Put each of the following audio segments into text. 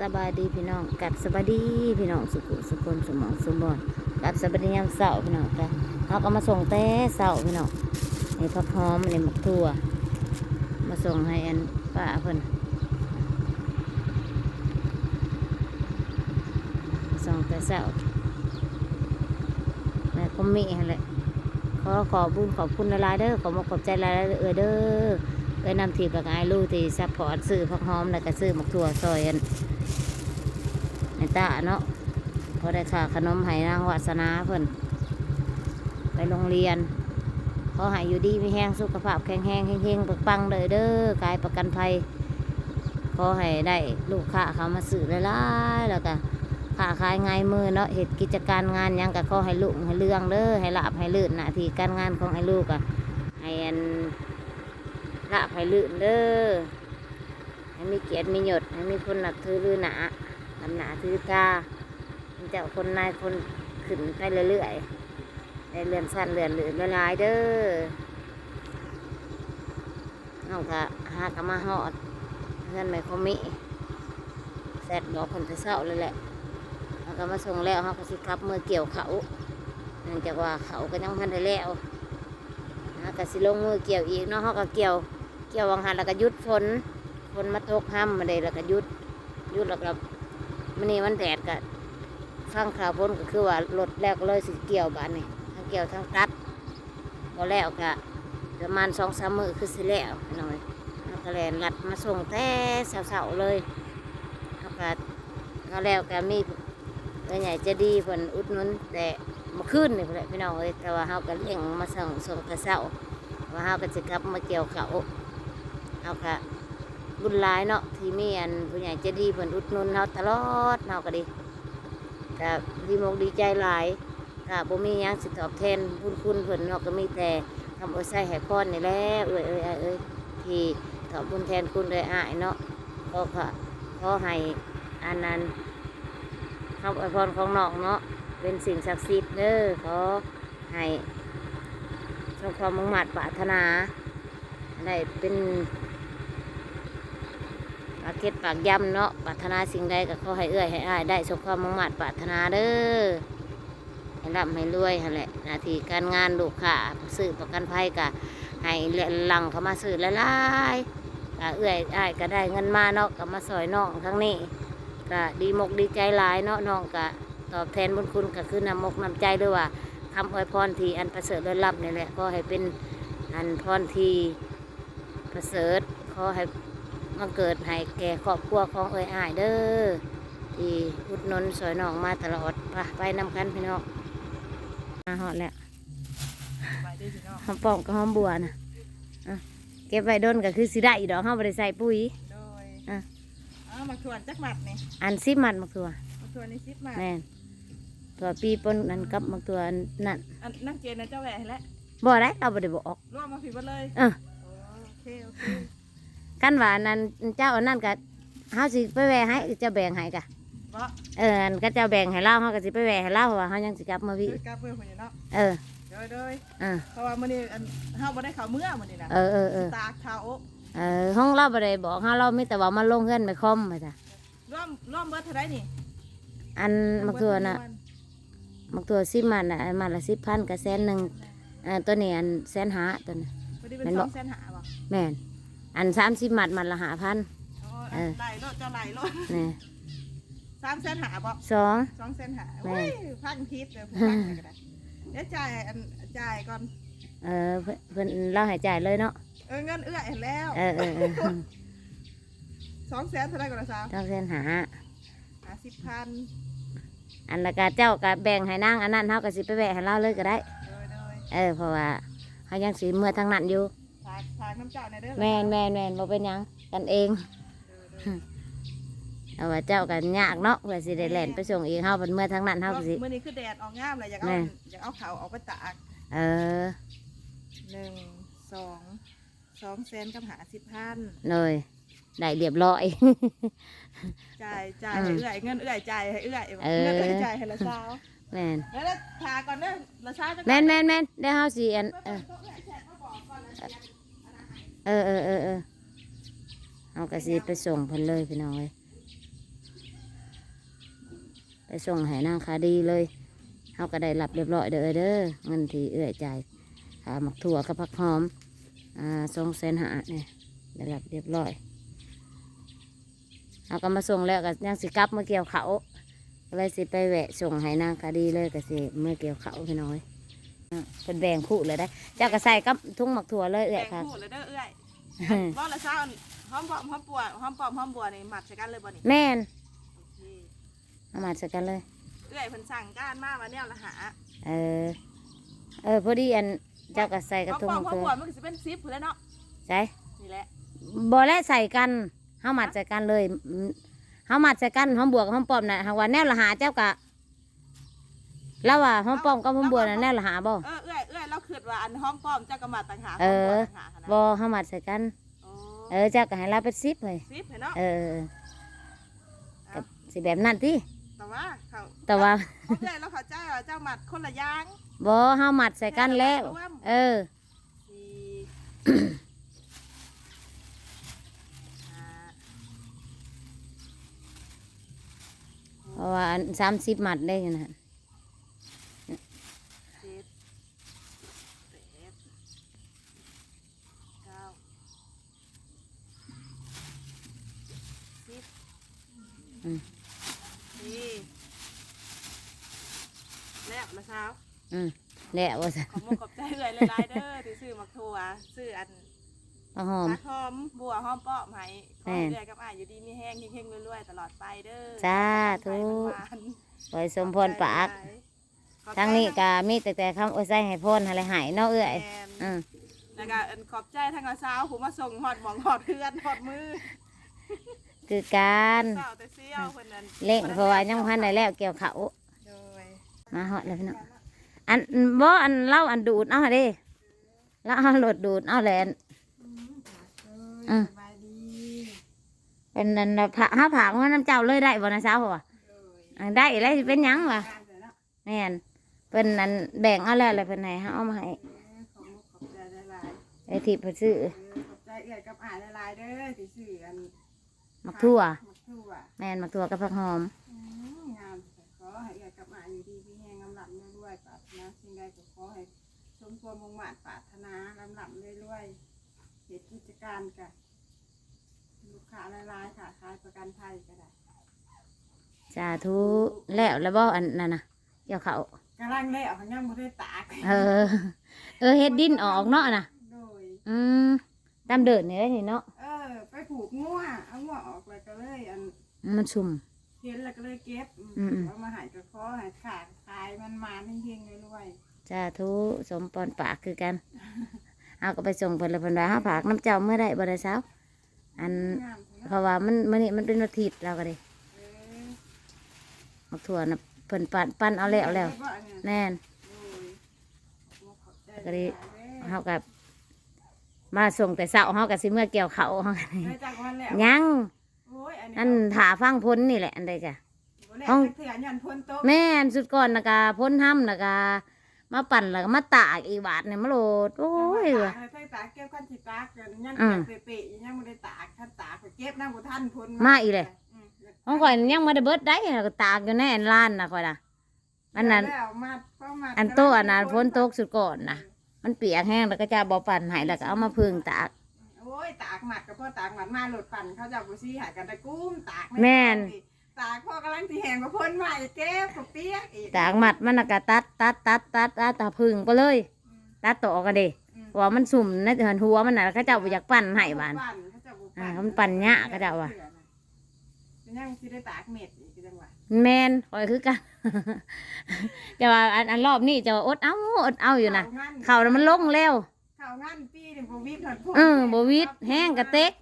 สบายดีพี่น้องกับสบายดีพี่น้องสุขุสุคนสมองสมบูรณ์กับสบายดียามเสาร์พี่น้องแต่เขาก็มาส่งแต่เสาร์พี่น้องในผักหอมในหมกทั่วมาส่งให้อันป้าเพิ่นส่งแต่เสาร์แม่ก็มีอะไรขอบุญขอบคุณหลายๆเด้อขอบใจหลายๆเด้อนำทีมประกายลูกที่ซัพพอร์ตซื้อผักหอมแล้วก็ซื้อหมกทั่วซอยอันในตาเนาะพอได้ค่าขนมให้นางวาสนาเพิ่นไปโรงเรียนขอให้อยู่ดีมีแห้งสุขภาพแข็งแรงเฮงๆปังๆเลยเด้อกายประกันภัยขอให้ได้ลูกค้าเขามาซื้อหลายๆแล้วก็ค้าขายง่ายมือเนาะเหตุกิจการงานยังก็ขอให้ลุกให้เรื่องเด้อให้ลาบให้ลื่นหน้าที่การงานของไอ้ลูกอะให้อันลาบให้ลื่นเด้อให้มีเกียรติมียศให้มีคนนับถือลือหนาลำหนาถือตาเจ้าคนนายคนขึ้นไปเรื่อยๆในเรือนสั้นเรือนหรือละลายเด้อเอาค่ะหากมาหอดเพื่อนไม่คอมิแซดบอกคนจะเศร้าเลยแหละเขาก็มาส่งแล้วเขาก็สิครับเมื่อเกี่ยวเขาเนื่องจากว่าเขาก็ยังพันได้แล้วเขาก็สิลงมือเกี่ยวอีกเนาะเขาก็เกี่ยววังหันแล้วก็ยุดฝนมาตกห้ำมาเลยแล้วก็ยุดแล้วก็มันนี่มันแดดก็ฟังข่าวพ้นก็คือว่ารถแล้วก็เลยสิเกี่ยวบ้านนี่ทั้งเกี่ยวทั้งตัดพอแล้วก็ประมาณ2-3 มื้อคือสิแล้วหน่อยแล้วก็แลนลัดมาส่งแต่เสาๆเลยเขาแล้วก็มีใหญ่จะดีเพิ่นอุดหนุนแต่มาขึ้นนี่แหละพี่น้องเอ้ยแต่ว่าเขาก็เลี้ยงมาส่งแต่เสาว่าเขาก็จะกลับมาเกี่ยวเขาเขาก็บุญหลายเนาะที่มีอันผู้ใหญ่จะดีเพิ่นอุดหนุนเขาตลอดเขาก็ดีก็ดีมกดีใจหลายถ้าบ่มีหยังสิตอบแทนคุณเพิ่นเนาะก็มีแต่ทำอวยใส่ให้พรนี่แหละเอ้ยที่ตอบบุญแทนคุณเลยอ้ายเนาะก็ขอให้อันนั้นคำอวยพรของน้องเนาะเป็นสิ่งศักดิ์สิทธิ์เด้อขอให้สมความมุ่งมั่นปรารถนาได้เป็นปากเก็ดปากย้ำเนาะปรารถนาสิ่งใดก็ขอให้เอื้อยให้อ้ายได้สมความมุ่งมั่นปรารถนาเด้อให้ร่ำให้รวยนั่นแหละหน้าที่การงานลูกค้าซื้อประกันภัยก็ให้หลังเขามาซื้อหลายๆก็เอื้อยอ้ายก็ได้เงินมาเนาะก็มาสอยน้องทั้งนี้ก็ดีมกดีใจหลายเนาะน้องก็ตอบแทนบุญคุณก็คือนำมกนำใจด้วยว่าคำอวยพรที่อันประเสริฐเลิศล้ำนี่แหละก็ให้เป็นอันพรที่ประเสริฐขอให้มาเกิดให้แก่ครอบครัวของเอ้ยอ้ายเด้อที่อุดหนุนสวยน้องมาตลอดไปนำกันพี่น้องมาหอดแล้วหอมปอมกับหอมบัวนะเก็บไว้ด้นก็คือสิได้อีดอกเขาบริใส่ปุ๋ยโดยมาชวนจักหมัดนี่อัน10 มัดมักตัวมาชวนใน10 หมัดแม่นตัวปีปนนั้นกับมักตัวนั่นนั่งเกณฑ์นะเจ้าแหวนแล้วบ่ได้เราบ่ได้บอกรวมมาผิดหมดเลยโอเคกันว่านั้นเจ้าอันนั้นก็เฮาสิไปแวะให้เจ้าแบ่งให้กะอันก็เจ้าแบ่งให้เราเฮาก็สิไปแวะให้เราเพราะว่าเฮายังสิกลับมาพี่กลับเพื่อนคนนี้เนาะโดยเพราะว่ามื้อนี้เฮาบ่ได้เข้าเมื่อมื้อนี้นะตากเท้าห้องเราบ่ได้บอกเฮาเรามีแต่ว่ามาลงเงินไม่คอมไปจ้ะร่วมเบิดเท่าไรนี่อันมักตัวน่ะมักตัว10 มันน่ะมันละ10,000กับ100,000ตัวนี้อัน150,000ตัวนี้แม่นบ่250,000บ่แม่นอัน30 มัดมันละ5,000ไหลโลดเจ้าไหลโลดนี่350,000บ่250,000โอ้ยพังทิศเลยพังก็ได้เดี๋ยวจ่ายก่อนเพิ่นเราให้จ่ายเลยเนาะเงินเอื้อเห็นแล้ว200,000เท่าไรก่อนนะสาว250,000อันละกาเจ้าก็แบ่งให้นางอันนั้นเฮาก็สิไปแบ่งให้เราเลยก็ได้เพราะว่าเฮายังสิเมื่อทางนั้นอยู่ฝากน้ำเจ้าในเด้อแม่นบ่เป็นหยังกันเองเอาว่าเจ้ากันยากเนาะเพื่อสิได้แล่นไปส่งเองเฮาเป็นเมื่อทางนั้นเฮาก็สิมื้อนี้คือแดดออกงามเลยอยากเอาเขาออกไปตาก1 2 กับ50,000เลยได้เรียบร้อยจ่ายให้เอื้อยเงินเอื้อยจ่ายให้เอื้อยเงินเอื้อยจ่ายให้ละสาวแม่นแล้วทาก่อนเด้อละสาวแม่นได้เฮาสิอันเอาก็สิไปส่งเพิ่นเลยพี่น้องเอ้ย ไปส่งให้นางคาดีเลยเขาก็ได้รับเรียบร้อยเด้อเงินที่เอื้อยจ่ายค่าหมักถั่วกับผักหอม250,000เนี่ยได้รับเรียบร้อยเขาก็มาส่งแล้วก็ยังสิกลับเมื่อเกี่ยวเขาก็เลยสิไปแวะส่งให้นางคาดีเลยก็สิเมื่อเกี่ยวเขาพี่น้อยเป็นแบ่งคู่เลยได้เจ้าก็ใส่กับทุ่งหมักถั่วเลยเอื้อย แก ค่ะ งพูดเลยเด้อเอื้อยบ่ละเช้าหอมปอมหอมปัวหอมปอมหอมบัวนี่หมัดใส่กันเลยบ่นี่ แม่น โอเค เอามาใส่กันเลย เอื้อยเพิ่นสั่งการมาว่าแนวละหา พอดีอันเจ้าก็ใส่กับ หอม ทุ่ง ปอ ห ม มัก หอม ถั่ว บัวมันก็สิเป็นซิปพุ่นแหล้วเนาะ ใช่ นี่แหละ บ่และใส่กันเฮามัดใส่กันเลยเฮามัดใส่กันหอมบวกกับหอมปอมน่ะหากว่าแนวละหาเจ้าก็แล้วว่าหอมปอมกับหอมบัวน่ะแนวละหาบ่ เอื้อยเราคิดว่าอันหอมปอมเจ้าก็มาต่างหาก เอ หอมบัว อ ต่างหากนะ บ่เฮามัดใส่กัน โอ้ เจ้าก็ให้เราเป็น10เลย ซิปเห็นเนาะ กับสิแบบนั้นติ แต่ว่าเขา แต่ว่า เขาเอื้อยเราเข้าใจว่าเจ้าหมัดคนละอย่าง บ่เฮามัดใส่กันแล้ว สี่ห้า เพราะว่าอัน30มัดได้อยู่นั่น เจ็ดแปดเก้าสิบสี่แล้วละเช้า แล้วว่าซั่น ขอบมุกขอบใจเลยหลายๆเด้อที่ซื้อมักถั่วซื้ออัน ผักหอม ผักหอมบัวหอมป้อมให้ขอให้เรื่อยกับอ้ายอยู่ดีมีแห้งเฮงๆรวยๆตลอดไปเด้อ สาธุ หวาน ขอให้สมพรปาก ขอบใจ ทั้งนี้ก็มีแต่คำโอ้ยใส่ให้พรอะไรหายเนาะเอื้อย แม่น อืม แล้วก็อันขอบใจทั้งละเช้าผมมาส่งหอดหมองหอดเพื่อนหอดมือ คือการ เช้าแต่เซี่ยวเพิ่นนั้น เล่งเพราะว่ายังพันได้แล้วเกี่ยวเขา โดย มาหอดแล้วพี่น้องอันบ่อันเล่าอันดูดเอาเด้แล้วเอาโหลดดูดเอาแหลน อืม สบายดี เป็นนันผ่าห้าผากว่าน้ำเจ้าเลยได้บ่นะสาวบ่ โดย ได้แล้วสิเป็นหยังวะ การเสร็จแล้ว แม่นเพิ่นนั้นแบ่งเอาแล้วเลยเพิ่นให้เอามาให้ ขอบมุกขอบใจหลายๆ ไอ้ที่เพิ่นซื้อ ขอบใจเอื้อยกับอ้ายหลายๆเด้อที่ซื้ออัน มักทั่ว มักทั่ว แม่นมักทั่วกับผักหอม งามขอให้เอื้อยกับอ้ายอยู่ดีมีแรงลำลำรวยๆปรารถนาสิ่งใดก็ขอให้สมความมุ่งมั่นปรารถนาลำลำรวยๆเหตุกิจการกันลูกค้าหลายๆค่ะขายประกันภัยก็ได้ สาธุแล้วบ่อันนั้นน่ะเกี่ยวเขา กำลังเละออกยังไม่ได้ตาก เฮ็ดดินออกเนาะน่ะ โดย ตามเดินนี่ได้นี่เนาะ ไปผูกงัวเอางัวออกเลยก็เลยอัน มันสุ่ม เห็นแล้วก็เลยเก็บ อืม เอามาใหายก็ขอให้ขาดขายมันมาเฮงๆรวย สาธุสมปอนปากคือกัน เอาก็ไปส่งเพิ่นแล้วเพิ่นว่าเฮาฝากน้ำเจ้าเมื่อใดบ่ได้สาวอัน ๆงามเนาะ เพราะว่ามันมื้อนี้มันเป็นวันอาทิตย์เราก็ได้ เออ มักถั่วน่ะเพิ่นปั้นเอาแล้ว เก็บไเนี่ย แน่น โอ้ยขอบใจ ก็ดี หลายๆ เฮาก็มาส่งแต่เช้าเฮาก็สิเมื่อเกี่ยวเขาวเฮาก็ได้ ได้จากวันแล้ว ยัง โอ้ยอันนี้ นั่นถ่าฟังพ้นนี่แหละอันใดจ้ะ ห้องเถื่อนยันพ้นโต๊ะ แม่นสุดก่อนน่ะก็พ้นห้ำน่ะก็มาปั่นแล้วก็มาตากอีกบาทเนี่ยมาโหลดโอ้ย ตา ว่ะ กใส่ตากเก็บขั้นสิตากกันยัง อืม เปะๆยังไม่ได้ตากขั้นตากก็เก็บน้ำบุท่านพ้น มาอีกเลย อืม ของข่อยยังบ่ได้เบิดได้น่ะก็ตากอยู่ในอันร้านน่ะข่อยน่ะอันนั้น แล้วมัดเข้ามา อันโตอันนั้นพ้นตกสุดก่อนน่ะมันเปียกแห้งแล้วก็จะบ่ปั่นให้แล้วก็เอามาพึ่งตาก โอ้ยตากหมัดกับพ่อตากหมัดมาโหลดปั่นเขาจะเอาบุซี่หายกันตะกุ้มตาก แม่น ตากพ่อกำลังที่แหงกับพ้นใหม่เก็บกับเปียกอีก ตากมัดมันน่ะก็ตัดตาพึ่งไปเลย ตัดต่อกันเด้เพราะว่ามันสุ่มในหัวมันน่ะเขาเจ้าบ่อยากปั่นให้บาน เขาจะบุ มันปั่นยะเขาเจ้าว่ะ เป็นยังที่ได้ตากเม็ดอีกจังหวะ แม่นข่อยคือกัน แต่ว่าอันรอบนี้จะว่าอดเอาอยู่นะเขาวน่ะมันลงแล้ว ข่าวงานปีนี่บ่วิทย์หอดพุ่น บ่วิดแห้งกระเต็ก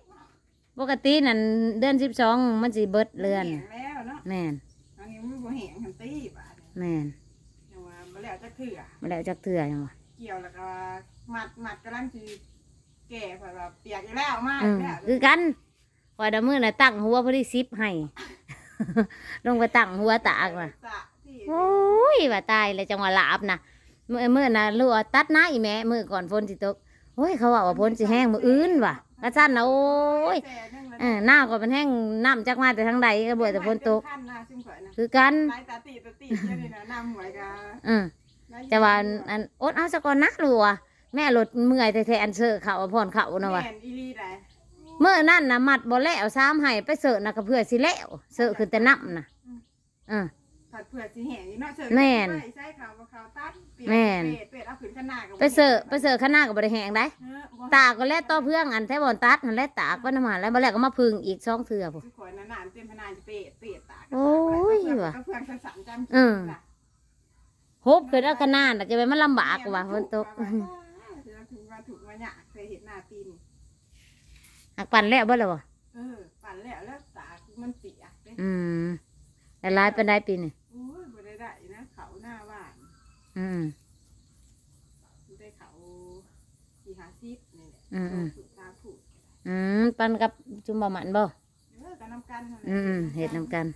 ปกตินั่นเดือน12มันสิเบิดเรือน แห้งแล้วเนาะ แม่น อันนี้มันบ่แห้งทันตีบาดเนี่ย แม่น จังหวะบ่แล้วจะเถื่อ มาแล้วจักเทื่อจังว่า เกี่ยวแล้วก็มัดกำลังสิแก่เพราะว่าเปียกอีกแล้วมา อื อี ม กแล้ว คือกันข่อยดมื้อน่ะตั้งหัวพอดี10ให้ ลงไปตั้งหัวตากว่ะ สระที่ โอ้ยว่าตายเลยจังหวะหลาบนะมื้อน่ะรู้ว่าตัดหน้าอีแม่มื้อก่อนฝนสิตกโอ้ยเขาว่าฝนสิแห้งมื้ออื่นว่ะ กระชั้นนะโอ้ย แต่นึ่งละ หน้าก็เป็นแห้งน้ำจักมาแต่ทางใดก็บ่แต่ฝนตก ขั้นนะซึ่งข่อยนะ คือกัน ลายตาตีเจ้านี่นะน้ำหวยกะ อืมจะว่าอันอดเอาซะก่อนนะรัวแม่รถเมื่อยแท้ๆอันเสือเขาเอาพ่อนเขานะว่ะ แม่นอีลีได้ เมื่อนั่นนะมัดบ่แล้วซ้ำให้ไปเสิร์นะก็เพื่อสิแล้วเสิร์คือแต่น้ำนะอ่า ผัดเผือกสีแห้งอีเนาะเสิร์ฟ แม่น ใส่ขาวขาวตัดเปลี่ย แม่น เปลี่ยนเอาขึ้นข้างหน้ากับ ไปเสิร์ข้างหน้าก็บ่ได้แห้งได้ตากก็แล้วต่อเพื่องอันแท้บ่อนตัดหันแล้วตากก็น้ำมันแล้วบ่แล้วก็มาพึ่งอีก2เทื่อพุ่น ทุกคนนานๆเต็มพนานจะเปลี่ยนตาก โอ้ยว่ะ ก็เพื่อนสามจำ อืม ฮบคือเอาขางหนาดน่ะจะไปมันลำบากกว่าฝนตก ถึงมาเนี่ยเคยเห็นหน้าปีน หักปั่นแล้วบ่ล่ะบ่ ปั่นแล้วตามันเสีย อืมแต่ลายเป็นได้ปีนี่ โอ้ยบ่ได้นะเขาหน้าบ้าน อืม ได้เขาที่50นี่แหละ ถูกตาผูก ปั่นกับจุ่มบะหมันบ่ กันน้ำกัน เฮ็ดนำกัน